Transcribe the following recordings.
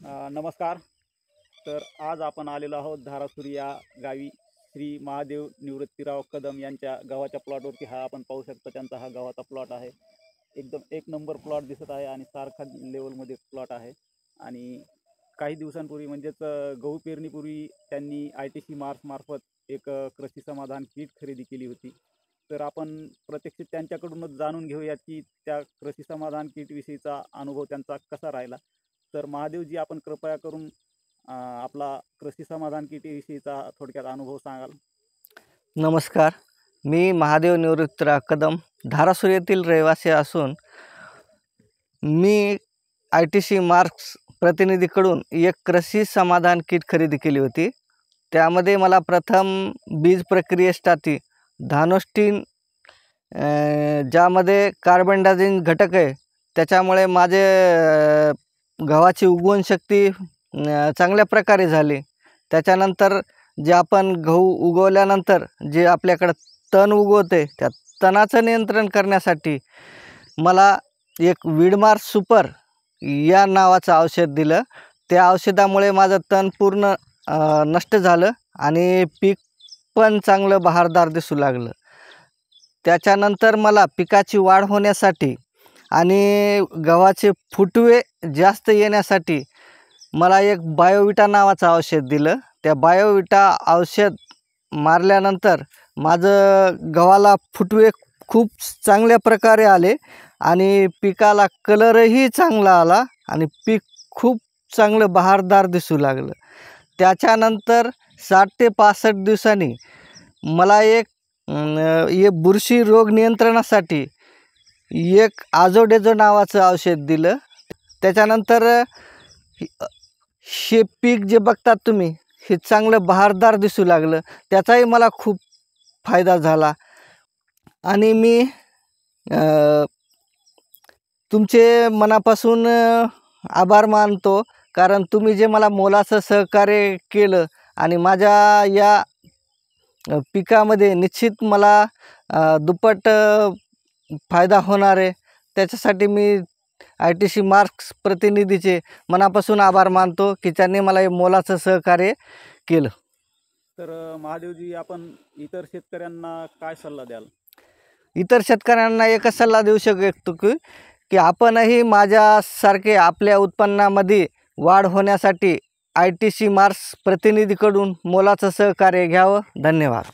नमस्कार. तर आज आपण आलेलो आहोत धारासूर या गावी श्री महादेव निवृत्तीराव कदम यांच्या गव्हाच्या प्लॉटवरती. हा आपण पाहू शकतो, त्यांचा हा गव्हाचा प्लॉट आहे. एकदम एक नंबर प्लॉट दिसत आहे आणि सारखा लेवलमध्ये प्लॉट आहे. आणि काही दिवसांपूर्वी म्हणजेच गहू पेरणीपूर्वी त्यांनी ITC मार्फत एक कृषी समाधान किट खरेदी केली होती. तर आपण प्रत्यक्ष त्यांच्याकडूनच जाणून घेऊया की त्या कृषी समाधान किटविषयीचा अनुभव त्यांचा कसा राहिला. तर महादेवजी, आपण कृपया करून आपला कृषी समाधान किटविषयीचा थोडक्यात अनुभव सांगाल? नमस्कार, मी महादेव निवृत्तीराव कदम धारासूर येथील रहिवासी असून मी ITC मार्क्स प्रतिनिधीकडून एक कृषी समाधान किट खरेदी केली होती. त्यामध्ये मला प्रथम बीज प्रक्रियेसाठी धानोस्टीन ज्यामध्ये कार्बनडायझिंग घटक आहे, त्याच्यामुळे माझे गव्हाची उगवण शक्ती चांगल्या प्रकारे झाली. त्याच्यानंतर जे आपण गहू उगवल्यानंतर जे आपल्याकडं तण उगवते, त्या तणाचं नियंत्रण करण्यासाठी मला एक विडमार सुपर या नावाचं औषध दिलं. त्या औषधामुळे माझं तण पूर्ण नष्ट झालं आणि पीक पण चांगलं बहारदार दिसू लागलं. त्याच्यानंतर मला पिकाची वाढ होण्यासाठी आणि गव्हाचे फुटवे जास्त येण्यासाठी मला एक बायोविटा नावाचं औषध दिलं. त्या बायोविटा औषध मारल्यानंतर माझं गव्हाला फुटवे खूप चांगल्या प्रकारे आले आणि पिकाला कलरही चांगला आला आणि पीक खूप चांगलं बहारदार दिसू लागलं. त्याच्यानंतर 60 ते 65 दिवसांनी मला एक बुरशी रोग नियंत्रणासाठी एक आझोडेझो नावाचं औषध दिलं. त्याच्यानंतर हे पीक जे बघतात तुम्ही, हे चांगलं बहारदार दिसू लागलं. त्याचाही मला खूप फायदा झाला आणि मी तुमचे मनापासून आभार मानतो, कारण तुम्ही जे मला मोलाचं सहकार्य केलं आणि माझ्या या पिकामध्ये निश्चित मला दुप्पट फायदा होणार आहे. त्याच्यासाठी मी ITC मार्क्स प्रतिनिधीचे मनापासून आभार मानतो की त्यांनी मला हे मोलाचं सहकार्य केलं. तर महादेवजी, आपण इतर शेतकऱ्यांना काय सल्ला द्याल? इतर शेतकऱ्यांना एकच सल्ला देऊ शकतो की आपणही माझ्यासारखे आपल्या उत्पन्नामध्ये वाढ होण्यासाठी ITC मार्क्स प्रतिनिधीकडून मोलाचं सहकार्य घ्यावं. धन्यवाद.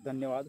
धन्यवाद.